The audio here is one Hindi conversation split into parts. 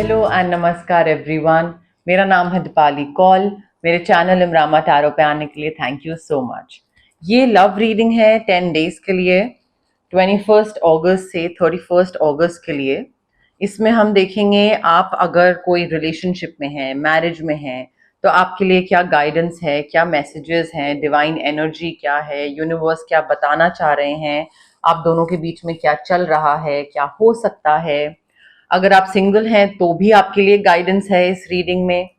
हेलो एंड नमस्कार एवरीवन। मेरा नाम है दीपाली कौल। मेरे चैनल इमरामा टैरो पे आने के लिए थैंक यू सो मच। ये लव रीडिंग है 10 डेज के लिए, 21 अगस्त से 31 अगस्त के लिए। इसमें हम देखेंगे आप अगर कोई रिलेशनशिप में हैं, मैरिज में हैं, तो आपके लिए क्या गाइडेंस है, क्या मैसेजेस हैं, डिवाइन एनर्जी क्या है, यूनिवर्स क्या बताना चाह रहे हैं, आप दोनों के बीच में क्या चल रहा है, क्या हो सकता है। अगर आप सिंगल हैं तो भी आपके लिए गाइडेंस है इस रीडिंग में,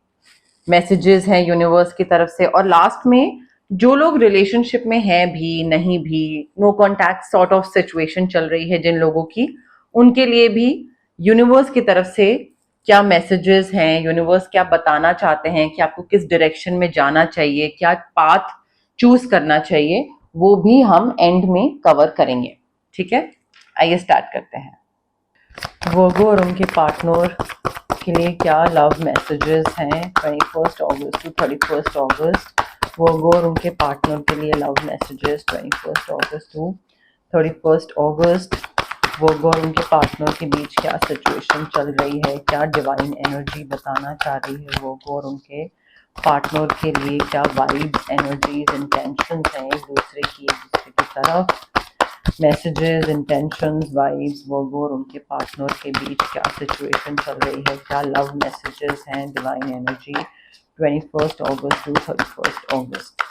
मैसेजेस हैं यूनिवर्स की तरफ से। और लास्ट में जो लोग रिलेशनशिप में हैं भी नहीं भी, no contact sort of situation चल रही है जिन लोगों की, उनके लिए भी यूनिवर्स की तरफ से क्या मैसेजेस हैं, यूनिवर्स क्या बताना चाहते हैं कि आपको किस डायरेक्शन में जाना चाहिए, क्या पाथ चूज करना चाहिए, वो भी हम एंड में कवर करेंगे। ठीक है, आइए स्टार्ट करते हैं। वर्गो और उनके पार्टनर के लिए क्या लव मैसेजेस हैं 21 अगस्त टू 31 अगस्त। वर्गो और उनके पार्टनर के लिए लव मैसेजेस 21 अगस्त टू 31 अगस्त। वर्गो और उनके पार्टनर के बीच क्या सिचुएशन चल रही है, क्या डिवाइन एनर्जी बताना चाह रही है वर्गो और उनके पार्टनर के लिए, क्या वाइब्स, एनर्जीज, इंटेंशंस हैं एक दूसरे की तरफ। मैसेजेस, इंटेंशंस, वाइब्स, वर्गो और उनके पार्टनर के बीच क्या सिचुएशन चल रही है, क्या लव मैसेजेस हैं, डिवाइन एनर्जी 21 अगस्त टू 31 अगस्त।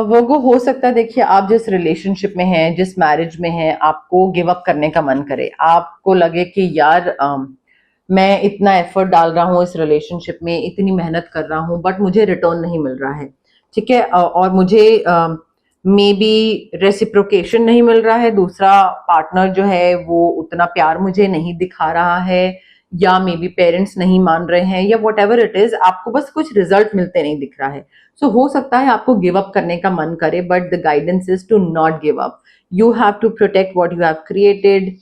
वर्गो हो सकता है, देखिए आप जिस रिलेशनशिप में हैं, जिस मैरिज में हैं, आपको गिव अप करने का मन करे, आपको लगे कि यार मैं इतना एफर्ट डाल रहा हूँ इस रिलेशनशिप में, इतनी मेहनत कर रहा हूँ, बट मुझे रिटर्न नहीं मिल रहा है। ठीक है, और मुझे मे बी रेसिप्रोकेशन नहीं मिल रहा है, दूसरा पार्टनर जो है वो उतना प्यार मुझे नहीं दिखा रहा है, या मे बी पेरेंट्स नहीं मान रहे हैं, या वट एवर इट इज, आपको बस कुछ रिजल्ट मिलते नहीं दिख रहा है। सो हो सकता है आपको गिव अप करने का मन करे, but the guidance is to not give up. You have to protect what you have created.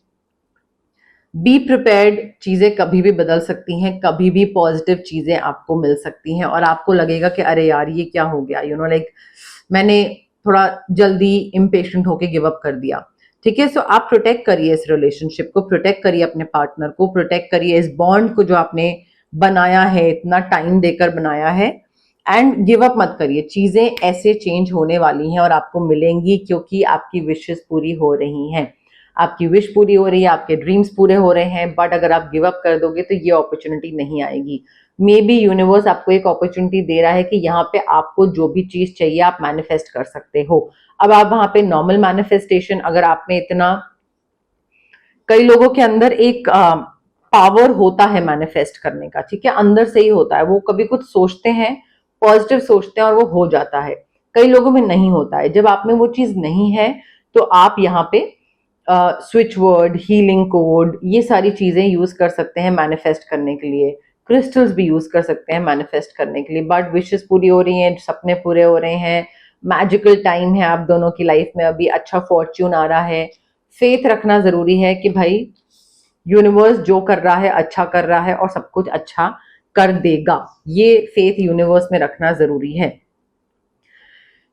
Be prepared, चीजें कभी भी बदल सकती हैं, कभी भी पॉजिटिव चीजें आपको मिल सकती हैं, और आपको लगेगा कि अरे यार ये क्या हो गया, यू नो लाइक मैंने थोड़ा जल्दी इम्पेशेंट होके गिव अप कर दिया। ठीक है, सो आप प्रोटेक्ट करिए इस रिलेशनशिप को, प्रोटेक्ट करिए अपने पार्टनर को, प्रोटेक्ट करिए इस बॉन्ड को जो आपने बनाया है, इतना टाइम देकर बनाया है, एंड गिव अप मत करिए। चीजें ऐसे चेंज होने वाली हैं और आपको मिलेंगी, क्योंकि आपकी विशेस पूरी हो रही हैं, आपकी विश पूरी हो रही है, आपके ड्रीम्स पूरे हो रहे हैं। बट अगर आप गिव अप कर दोगे तो ये अपॉर्चुनिटी नहीं आएगी। मे बी यूनिवर्स आपको एक अपॉर्चुनिटी दे रहा है कि यहाँ पे आपको जो भी चीज चाहिए आप मैनिफेस्ट कर सकते हो। अब आप वहां पे नॉर्मल मैनिफेस्टेशन, अगर आप में इतना, कई लोगों के अंदर एक पावर होता है मैनिफेस्ट करने का, ठीक है, अंदर से ही होता है, वो कभी कुछ सोचते हैं, पॉजिटिव सोचते हैं और वो हो जाता है। कई लोगों में नहीं होता है। जब आप में वो चीज नहीं है तो आप यहाँ पे स्विच वर्ड, हीलिंग कोड, ये सारी चीजें यूज कर सकते हैं मैनिफेस्ट करने के लिए। क्रिस्टल्स भी यूज कर सकते हैं मैनिफेस्ट करने के लिए। बट विशेस पूरी हो रही हैं, सपने पूरे हो रहे हैं, मैजिकल टाइम है आप दोनों की लाइफ में, अभी अच्छा फॉर्च्यून आ रहा है। फेथ रखना जरूरी है कि भाई यूनिवर्स जो कर रहा है अच्छा कर रहा है और सब कुछ अच्छा कर देगा। ये फेथ यूनिवर्स में रखना जरूरी है।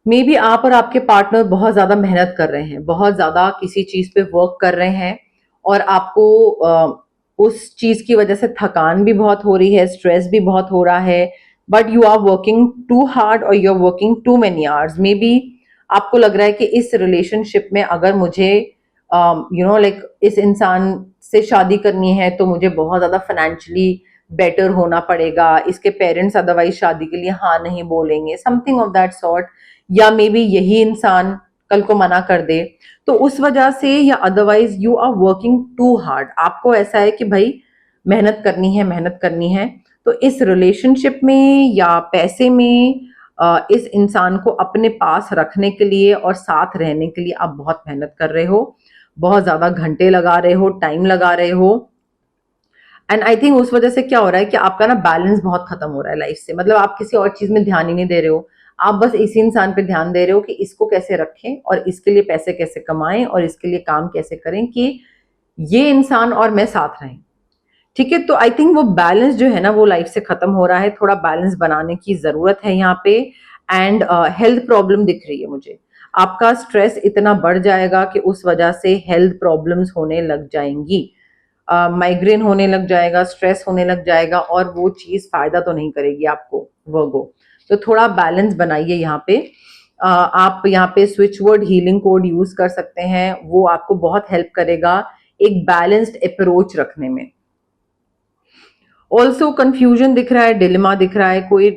मे बी आप और आपके पार्टनर बहुत ज्यादा मेहनत कर रहे हैं, बहुत ज्यादा किसी चीज पे वर्क कर रहे हैं, और आपको उस चीज की वजह से थकान भी बहुत हो रही है, स्ट्रेस भी बहुत हो रहा है, but you are working too hard और you are working too many hours. Maybe आपको लग रहा है कि इस रिलेशनशिप में अगर मुझे यू नो लाइक इस इंसान से शादी करनी है तो मुझे बहुत ज्यादा फाइनेंशियली बेटर होना पड़ेगा, इसके पेरेंट्स अदरवाइज शादी के लिए हाँ नहीं बोलेंगे, समथिंग ऑफ दैट सॉर्ट। या मे बी यही इंसान कल को मना कर दे, तो उस वजह से, या otherwise you are working too hard, आपको ऐसा है कि भाई मेहनत करनी है, मेहनत करनी है। तो इस रिलेशनशिप में या पैसे में इस इंसान को अपने पास रखने के लिए और साथ रहने के लिए आप बहुत मेहनत कर रहे हो, बहुत ज्यादा घंटे लगा रहे हो, टाइम लगा रहे हो। एंड आई थिंक उस वजह से क्या हो रहा है कि आपका ना बैलेंस बहुत खत्म हो रहा है लाइफ से, मतलब आप किसी और चीज में ध्यान ही नहीं दे रहे हो, आप बस इसी इंसान पे ध्यान दे रहे हो कि इसको कैसे रखें और इसके लिए पैसे कैसे कमाएं और इसके लिए काम कैसे करें कि ये इंसान और मैं साथ रहें। ठीक है, तो आई थिंक वो बैलेंस जो है ना वो लाइफ से खत्म हो रहा है, थोड़ा बैलेंस बनाने की जरूरत है यहाँ पे। एंड हेल्थ प्रॉब्लम दिख रही है मुझे, आपका स्ट्रेस इतना बढ़ जाएगा कि उस वजह से हेल्थ प्रॉब्लम्स होने लग जाएंगी, माइग्रेन होने लग जाएगा, स्ट्रेस होने लग जाएगा, और वो चीज फायदा तो नहीं करेगी आपको वर्गो। तो थोड़ा बैलेंस बनाइए यहाँ पे। आप यहाँ पे switch word healing code use कर सकते हैं, वो आपको बहुत हेल्प करेगा एक बैलेंस्ड अप्रोच रखने में। ऑल्सो कंफ्यूजन दिख रहा है, डिलेमा दिख रहा है, कोई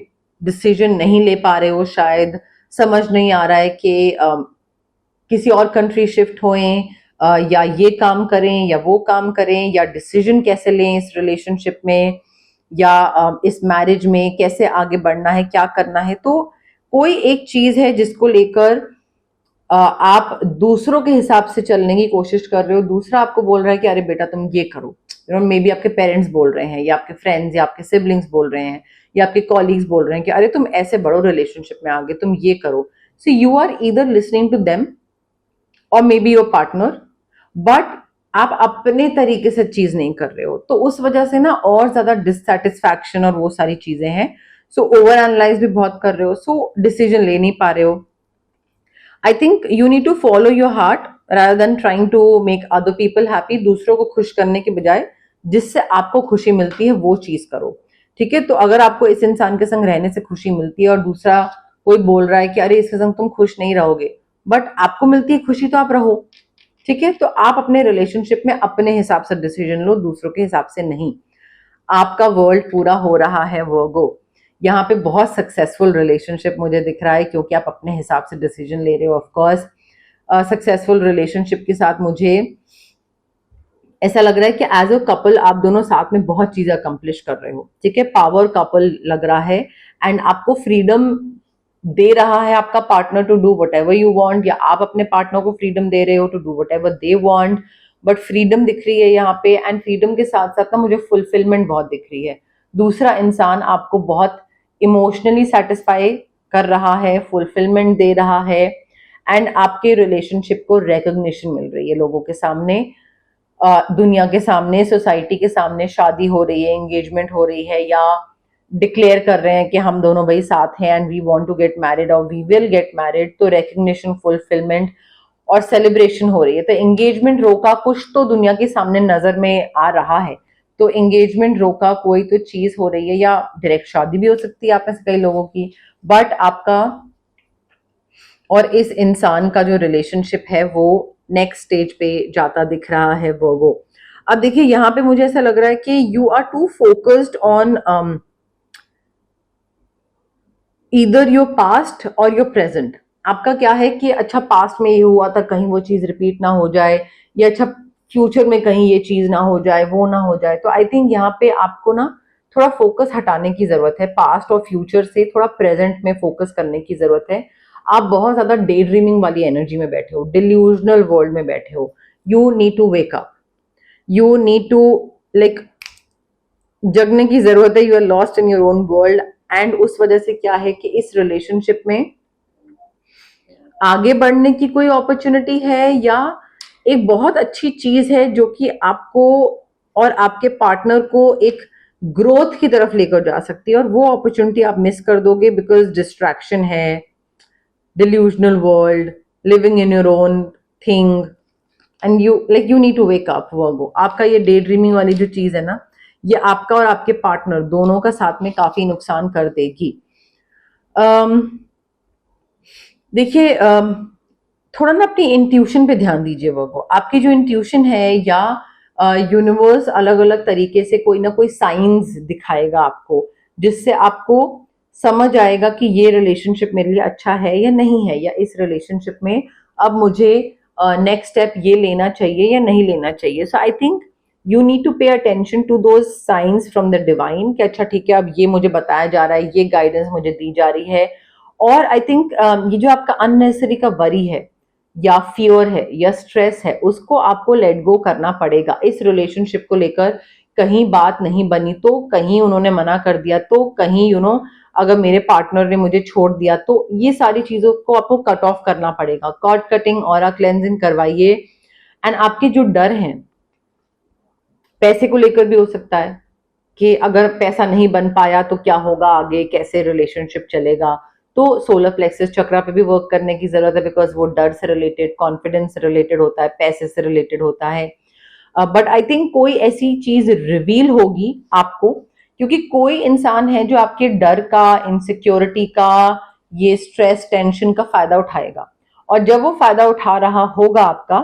डिसीजन नहीं ले पा रहे हो, शायद समझ नहीं आ रहा है कि किसी और कंट्री शिफ्ट होएं, या ये काम करें या वो काम करें, या डिसीजन कैसे लें इस रिलेशनशिप में, या इस मैरिज में कैसे आगे बढ़ना है, क्या करना है। तो कोई एक चीज है जिसको लेकर आप दूसरों के हिसाब से चलने की कोशिश कर रहे हो, दूसरा आपको बोल रहा है कि अरे बेटा तुम ये करो, मे बी आपके पेरेंट्स बोल रहे हैं, या आपके फ्रेंड्स या आपके सिबलिंग्स बोल रहे हैं, या आपके कॉलीग्स बोल रहे हैं कि अरे तुम ऐसे बढ़ो रिलेशनशिप में आगे, तुम ये करो। So you are either listening to them और maybe your partner, but आप अपने तरीके से चीज नहीं कर रहे हो, तो उस वजह से ना और ज्यादा डिससेटिस्फैक्शन और वो सारी चीजें हैं। सो ओवर एनालाइज भी बहुत कर रहे हो, सो डिसीजन ले नहीं पा रहे हो। I think you need to follow your heart rather than trying to make other people happy। दूसरों को खुश करने के बजाय जिससे आपको खुशी मिलती है वो चीज करो, ठीक है। तो अगर आपको इस इंसान के संग रहने से खुशी मिलती है और दूसरा कोई बोल रहा है कि अरे इसके संग तुम खुश नहीं रहोगे, बट आपको मिलती है खुशी, तो आप रहो, ठीक है। तो आप अपने रिलेशनशिप में अपने हिसाब से डिसीजन लो, दूसरों के हिसाब से नहीं। आपका वर्ल्ड पूरा हो रहा है वर्गो, यहाँ पे बहुत सक्सेसफुल रिलेशनशिप मुझे दिख रहा है, क्योंकि आप अपने हिसाब से डिसीजन ले रहे हो। ऑफ कोर्स सक्सेसफुल रिलेशनशिप के साथ मुझे ऐसा लग रहा है कि एज अ कपल आप दोनों साथ में बहुत चीजें अकम्प्लिश कर रहे हो, ठीक है। पावर कपल लग रहा है, एंड आपको फ्रीडम दे रहा है आपका partner to do whatever you want, या आप अपने पार्टनर को फ्रीडम दे रहे हो to do whatever they want. But freedom दिख रही है यहाँ पे, एंड फ्रीडम के साथ साथ ना मुझे फुलफिलमेंट बहुत दिख रही है। दूसरा इंसान आपको बहुत इमोशनली सेटिस्फाई कर रहा है, फुलफिलमेंट दे रहा है, एंड आपके रिलेशनशिप को रिकॉग्निशन मिल रही है लोगों के सामने, दुनिया के सामने, सोसाइटी के सामने। शादी हो रही है, एंगेजमेंट हो रही है, या डिक्लेयर कर रहे हैं कि हम दोनों भाई साथ हैं and we want to get married और वी विल गेट मैरिड। तो रिकग्निशन, फुलफिलमेंट और सेलिब्रेशन हो रही है। तो एंगेजमेंट रोका कुछ तो दुनिया के सामने नजर में आ रहा है, तो एंगेजमेंट रोका कोई तो चीज हो रही है, या डायरेक्ट शादी भी हो सकती है आप में से कई लोगों की। बट आपका और इस इंसान का जो रिलेशनशिप है वो नेक्स्ट स्टेज पे जाता दिख रहा है वर्गो। अब देखिए यहाँ पे मुझे ऐसा लग रहा है कि you are too focused on either your past और योर प्रेजेंट। आपका क्या है कि अच्छा पास्ट में ये हुआ था, कहीं वो चीज रिपीट ना हो जाए, या अच्छा फ्यूचर में कहीं ये चीज ना हो जाए, वो ना हो जाए। तो आई थिंक यहाँ पे आपको ना थोड़ा फोकस हटाने की जरूरत है, पास्ट और फ्यूचर से थोड़ा प्रेजेंट में फोकस करने की जरूरत है। आप बहुत ज्यादा डे ड्रीमिंग वाली एनर्जी में बैठे हो, डिल्यूजनल वर्ल्ड में बैठे हो। You need to wake up, you need to like जगने की जरूरत है। You are lost in your own world, and उस वजह से क्या है कि इस रिलेशनशिप में आगे बढ़ने की कोई अपॉर्चुनिटी है, या एक बहुत अच्छी चीज है जो कि आपको और आपके पार्टनर को एक ग्रोथ की तरफ लेकर जा सकती है, और वो अपॉर्चुनिटी आप मिस कर दोगे बिकॉज डिस्ट्रैक्शन है, delusional world, living in your own thing, and you need to wake up Virgo। आपका ये डे ड्रीमिंग वाली जो चीज है ना, ये आपका और आपके पार्टनर दोनों का साथ में काफी नुकसान कर देगी। देखिए थोड़ा ना अपनी इंट्यूशन पे ध्यान दीजिए वर्गो। आपकी जो इंट्यूशन है, या यूनिवर्स अलग अलग तरीके से कोई ना कोई साइंस दिखाएगा आपको, जिससे आपको समझ आएगा कि ये रिलेशनशिप मेरे लिए अच्छा है या नहीं है, या इस रिलेशनशिप में अब मुझे नेक्स्ट स्टेप ये लेना चाहिए या नहीं लेना चाहिए। So I think you need to pay attention to those signs from the divine कि अच्छा ठीक है, अब ये मुझे बताया जा रहा है, ये गाइडेंस मुझे दी जा रही है। और आई थिंक ये जो आपका अननेसेसरी का वरी है, या फियर है, या स्ट्रेस है, उसको आपको लेट गो करना पड़ेगा। इस रिलेशनशिप को लेकर कहीं बात नहीं बनी तो, कहीं उन्होंने मना कर दिया तो, कहीं अगर मेरे पार्टनर ने मुझे छोड़ दिया तो, ये सारी चीजों को आपको कट ऑफ करना पड़ेगा। कॉर्ड कटिंग, ऑरा क्लेंजिंग करवाइए। एंड आपके जो डर हैं, पैसे को लेकर भी हो सकता है कि अगर पैसा नहीं बन पाया तो क्या होगा आगे, कैसे रिलेशनशिप चलेगा। तो सोलर प्लेक्सस चक्रा पे भी वर्क करने की जरूरत है, बिकॉज वो डर से रिलेटेड, कॉन्फिडेंस से रिलेटेड होता है, पैसे से रिलेटेड होता है। बट आई थिंक कोई ऐसी चीज रिवील होगी आपको, क्योंकि कोई इंसान है जो आपके डर का, इनसिक्योरिटी का, ये स्ट्रेस टेंशन का फायदा उठाएगा, और जब वो फायदा उठा रहा होगा आपका,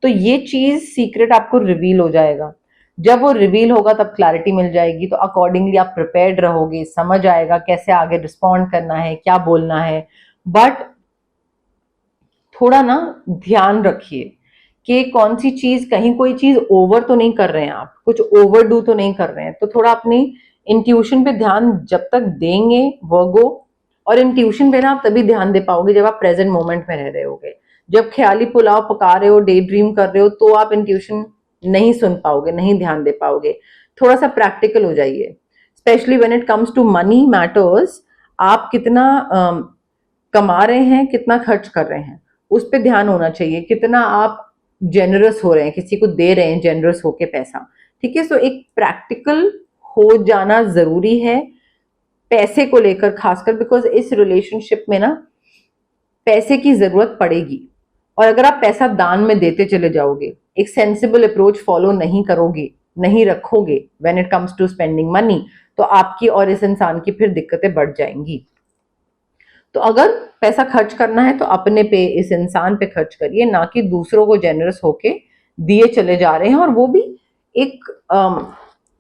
तो ये चीज सीक्रेट आपको रिवील हो जाएगा। जब वो रिवील होगा तब क्लैरिटी मिल जाएगी, तो अकॉर्डिंगली आप प्रिपेयर्ड रहोगे, समझ आएगा कैसे आगे रिस्पॉन्ड करना है, क्या बोलना है। बट थोड़ा ना ध्यान रखिए कि कौन सी चीज, कहीं कोई चीज ओवर तो नहीं कर रहे हैं आप, कुछ ओवर डू तो नहीं कर रहे हैं। तो थोड़ा अपनी इंट्यूशन पे ध्यान जब तक देंगे वर्गो, और इंट्यूशन पे ना आप तभी ध्यान दे पाओगे जब आप प्रेजेंट मोमेंट में रह रहे होगे। जब ख्याली पुलाव पका रहे हो, डे ड्रीम कर रहे हो, तो आप इंट्यूशन नहीं सुन पाओगे, नहीं ध्यान दे पाओगे। थोड़ा सा प्रैक्टिकल हो जाइए, specially when it comes to money matters. आप कितना कमा रहे हैं, कितना खर्च कर रहे हैं, उस पर ध्यान होना चाहिए। कितना आप जेनरस हो रहे हैं, किसी को दे रहे हैं जेनरस होके पैसा, ठीक है। सो एक प्रैक्टिकल हो जाना जरूरी है पैसे को लेकर, खासकर बिकॉज इस रिलेशनशिप में ना पैसे की जरूरत पड़ेगी। और अगर आप पैसा दान में देते चले जाओगे, एक सेंसिबल अप्रोच फॉलो नहीं करोगे, नहीं रखोगे when it comes to spending money, तो आपकी और इस इंसान की फिर दिक्कतें बढ़ जाएंगी। तो अगर पैसा खर्च करना है तो अपने पे, इस इंसान पे खर्च करिए, ना कि दूसरों को जेनरस होके दिए चले जा रहे हैं, और वो भी एक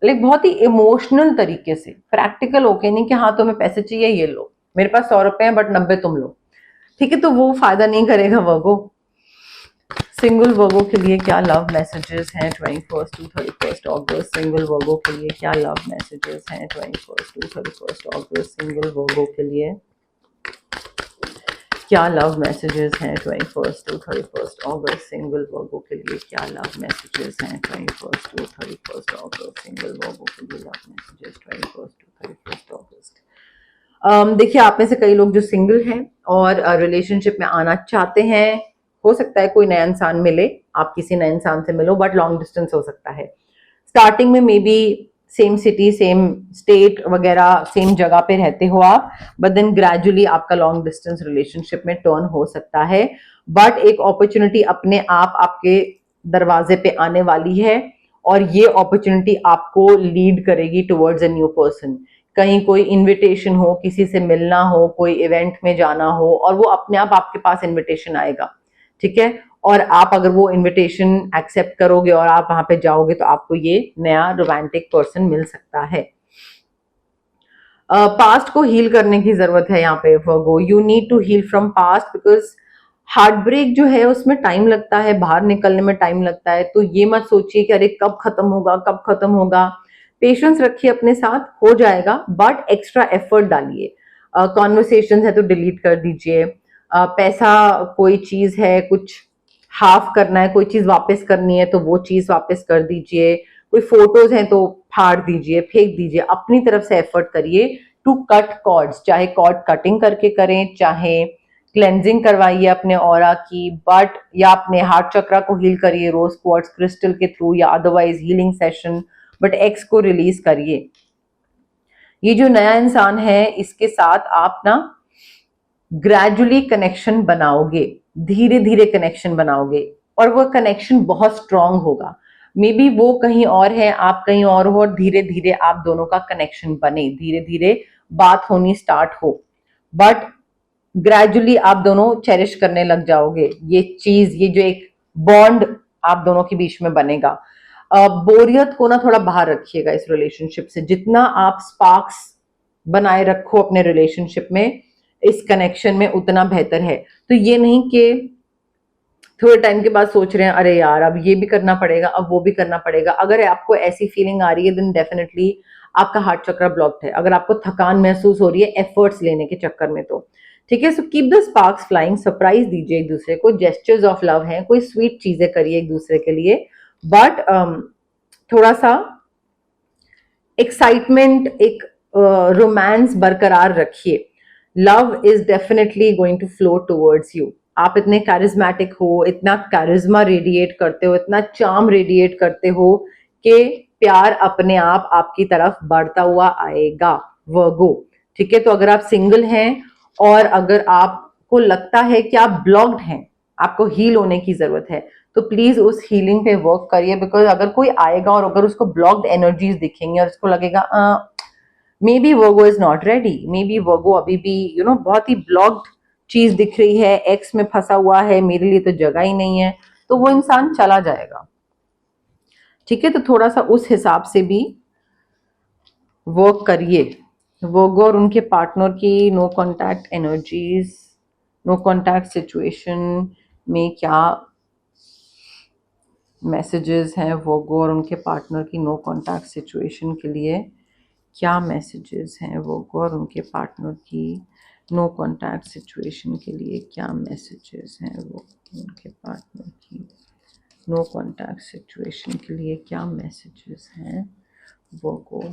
लाइक बहुत ही इमोशनल तरीके से, प्रैक्टिकल होके नहीं कि हाँ तुम्हें पैसे चाहिए ये लो, मेरे पास 100 रुपए हैं बट 90 तुम लो, ठीक है। तो वो फायदा नहीं करेगा वर्गो। सिंगल वर्गो के लिए क्या लव मैसेजेस हैं 21 टू 31 अगस्त? सिंगल वर्गो के लिए क्या लव मैसेजेस हैं 21 टू 31 अगस्त? सिंगल वर्गो के लिए क्या लव मैसेजेस हैं 21 टू 31 अगस्त? सिंगल वर्गो के लिए क्या लव मैसेजेस हैं 21 टू 31 अगस्त? सिंगल वर्गो के लिए लव मैसेजेस 21 टू 31 अगस्त। देखिए, आप में से कई लोग जो सिंगल हैं और रिलेशनशिप में आना चाहते हैं, हो सकता है कोई नया इंसान मिले, आप किसी नए इंसान से मिलो, बट लॉन्ग डिस्टेंस हो सकता है। स्टार्टिंग में may be same city, same state वगैरह, सेम जगह पे रहते हो आप, बट देन ग्रेजुअली आपका लॉन्ग डिस्टेंस रिलेशनशिप में टर्न हो सकता है। बट एक अपॉर्चुनिटी अपने आप आपके दरवाजे पे आने वाली है, और ये अपॉर्चुनिटी आपको लीड करेगी टुवर्ड्स अ न्यू पर्सन। कहीं कोई इनविटेशन हो, किसी से मिलना हो, कोई इवेंट में जाना हो, और वो अपने आप आपके पास इनविटेशन आएगा, ठीक है। और आप अगर वो इनविटेशन एक्सेप्ट करोगे और आप वहां पे जाओगे, तो आपको ये नया रोमांटिक पर्सन मिल सकता है। पास्ट को हील करने की जरूरत है यहाँ पे Virgo. You need to heal from past, because heartbreak जो है उसमें टाइम लगता है, बाहर निकलने में टाइम लगता है। तो ये मत सोचिए कि अरे कब खत्म होगा, कब खत्म होगा। पेशेंस रखिए अपने साथ, हो जाएगा, बट एक्स्ट्रा एफर्ट डालिए। कॉन्वर्सेशन है तो डिलीट कर दीजिए। पैसा कोई चीज है, कुछ हाफ करना है, कोई चीज वापस करनी है तो वो चीज वापस कर दीजिए। कोई फोटोज हैं तो फाड़ दीजिए, फेंक दीजिए। अपनी तरफ से एफर्ट करिए टू कट कॉर्ड्स, चाहे कॉर्ड कटिंग करके करें, चाहे क्लेंजिंग करवाइए अपने ऑरा की, बट या अपने हार्ट चक्रा को हील करिए रोज क्वार्ट्ज क्रिस्टल के थ्रू, या otherwise healing session, but x को रिलीज करिए। ये जो नया इंसान है, इसके साथ आप ना ग्रेजुअली कनेक्शन बनाओगे, धीरे धीरे कनेक्शन बनाओगे, और वो कनेक्शन बहुत स्ट्रांग होगा। मे बी वो कहीं और है, आप कहीं और हो, और धीरे धीरे आप दोनों का कनेक्शन बने, धीरे धीरे बात होनी स्टार्ट हो, बट ग्रेजुअली आप दोनों चेरिश करने लग जाओगे ये चीज, ये जो एक बॉन्ड आप दोनों के बीच में बनेगा। बोरियत को ना थोड़ा बाहर रखिएगा इस रिलेशनशिप से। जितना आप स्पार्क्स बनाए रखो अपने रिलेशनशिप में, इस कनेक्शन में, उतना बेहतर है। तो ये नहीं कि थोड़े टाइम के बाद सोच रहे हैं अरे यार अब ये भी करना पड़ेगा, अब वो भी करना पड़ेगा। अगर आपको ऐसी फीलिंग आ रही है, देन डेफिनेटली आपका हार्ट चक्र ब्लॉक्ड है। अगर आपको थकान महसूस हो रही है एफर्ट्स लेने के चक्कर में, तो ठीक है। So keep the sparks flying, surprise दीजिए एक दूसरे को, जेस्चर्स ऑफ लव हैं, कोई स्वीट चीजें करिए एक दूसरे के लिए, बट थोड़ा सा एक्साइटमेंट, एक रोमांस बरकरार रखिए। Love is definitely going to flow towards you. आप इतने कैरिज्मेटिक हो, इतना कैरिज्मा रेडिएट करते हो, इतना चार्म रेडिएट करते हो कि प्यार अपने आप आपकी तरफ बढ़ता हुआ आएगा वर्गो, ठीक है। तो अगर आप सिंगल हैं और अगर आपको लगता है कि आप ब्लॉक्ड हैं, आपको हील होने की जरूरत है, तो प्लीज उस हीलिंग पे वर्क करिए। बिकॉज अगर कोई आएगा और अगर उसको ब्लॉक्ड एनर्जीज दिखेंगी और उसको लगेगा maybe Virgo is not ready, maybe Virgo अभी भी बहुत ही ब्लॉक्ड चीज दिख रही है, एक्स में फंसा हुआ है, मेरे लिए तो जगह ही नहीं है, तो वो इंसान चला जाएगा। ठीक है, तो थोड़ा सा उस हिसाब से भी वर्क करिए। वर्गो और उनके पार्टनर की no contact energies, no contact situation में क्या मैसेजेस हैं? वर्गो और उनके पार्टनर की नो कांटेक्ट सिचुएशन के लिए क्या मैसेजेस हैं? वर्गो और उनके पार्टनर की नो कांटेक्ट सिचुएशन के लिए क्या मैसेजेस हैं? वो उनके पार्टनर की नो कांटेक्ट सिचुएशन के लिए क्या मैसेजेस हैं? वर्गो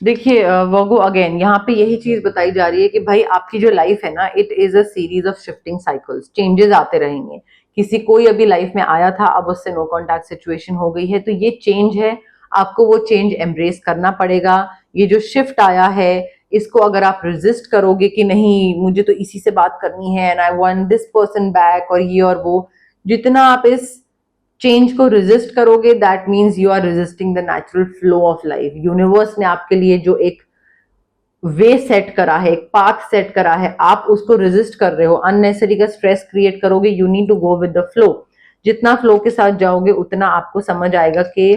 देखिए वर्गो अगेन यहाँ पे यही चीज बताई जा रही है कि भाई आपकी जो लाइफ है ना, it is a series of shifting cycles, changes आते रहेंगे। किसी कोई अभी लाइफ में आया था, अब उससे नो कांटेक्ट सिचुएशन हो गई है, तो ये चेंज है, आपको वो चेंज एम्ब्रेस करना पड़ेगा। ये जो शिफ्ट आया है, इसको अगर आप रेजिस्ट करोगे कि नहीं मुझे तो इसी से बात करनी है and I want this person back और ये और वो, जितना आप इस चेंज को रेजिस्ट करोगे, that means you are resisting the natural flow of life. Universe ने आपके लिए जो एक वे सेट करा है, एक पाथ सेट करा है, आप उसको रेजिस्ट कर रहे हो, अननेसेसरी का स्ट्रेस क्रिएट करोगे। You need to go with the flow. जितना फ्लो के साथ जाओगे उतना आपको समझ आएगा कि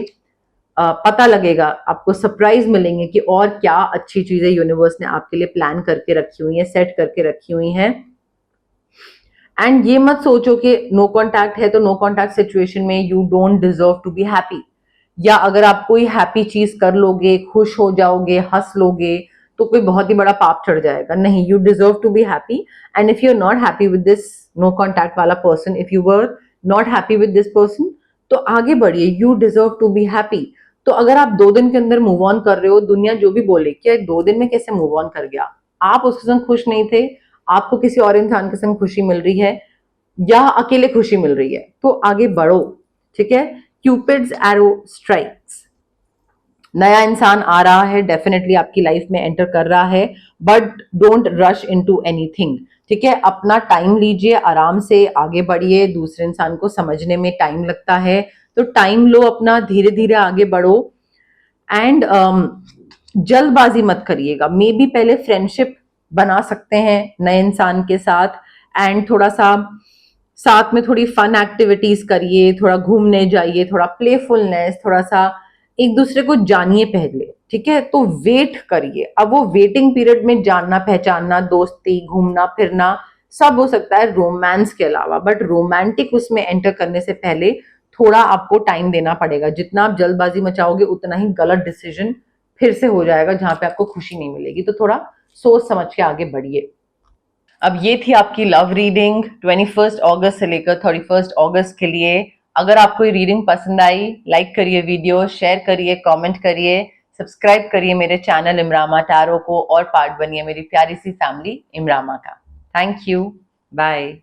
पता लगेगा, आपको सरप्राइज मिलेंगे कि और क्या अच्छी चीजें यूनिवर्स ने आपके लिए प्लान करके रखी हुई है, सेट करके रखी हुई हैं। एंड ये मत सोचो कि नो कांटेक्ट है तो नो कांटेक्ट सिचुएशन में you don't deserve to be happy, या अगर आप कोई हैप्पी चीज कर लोगे, खुश हो जाओगे, हंस लोगे, तो कोई बहुत ही बड़ा पाप चढ़ जाएगा। नहीं, you deserve to be happy. And if you are not happy with this no contact वाला person, if you were not happy with this person, तो आगे बढ़िए, you deserve to be happy. तो अगर आप 2 दिन के अंदर मूव ऑन कर रहे हो, दुनिया जो भी बोले कि 2 दिन में कैसे मूव ऑन कर गया, आप उसके संग खुश नहीं थे, आपको किसी और इंसान के संग खुशी मिल रही है या अकेले खुशी मिल रही है, तो आगे बढ़ो। ठीक है, क्यूपिड्स एरो स्ट्राइक्स, नया इंसान आ रहा है, डेफिनेटली आपकी लाइफ में एंटर कर रहा है, but don't rush into anything. ठीक है, अपना टाइम लीजिए, आराम से आगे बढ़िए। दूसरे इंसान को समझने में टाइम लगता है, तो टाइम लो अपना, धीरे धीरे आगे बढ़ो। एंड जल्दबाजी मत करिएगा। मे बी पहले फ्रेंडशिप बना सकते हैं नए इंसान के साथ, एंड थोड़ा सा साथ में थोड़ी फन एक्टिविटीज करिए, थोड़ा घूमने जाइए, थोड़ा प्लेफुलनेस, थोड़ा सा एक दूसरे को जानिए पहले। ठीक है, तो वेट करिए। अब वो वेटिंग पीरियड में जानना पहचानना, दोस्ती, घूमना फिरना सब हो सकता है रोमांस के अलावा, बट रोमांटिक उसमें एंटर करने से पहले थोड़ा आपको टाइम देना पड़ेगा। जितना आप जल्दबाजी मचाओगे उतना ही गलत डिसीजन फिर से हो जाएगा जहां पे आपको खुशी नहीं मिलेगी। तो थोड़ा सोच समझ के आगे बढ़िए। अब ये थी आपकी लव रीडिंग 21 अगस्त से लेकर 31 अगस्त के लिए। अगर आपको ये रीडिंग पसंद आई, लाइक करिए वीडियो, शेयर करिए, कमेंट करिए, सब्सक्राइब करिए मेरे चैनल इमरामा टैरो को और पार्ट बनिए मेरी प्यारी सी फैमिली इमरामा का। Thank you, bye.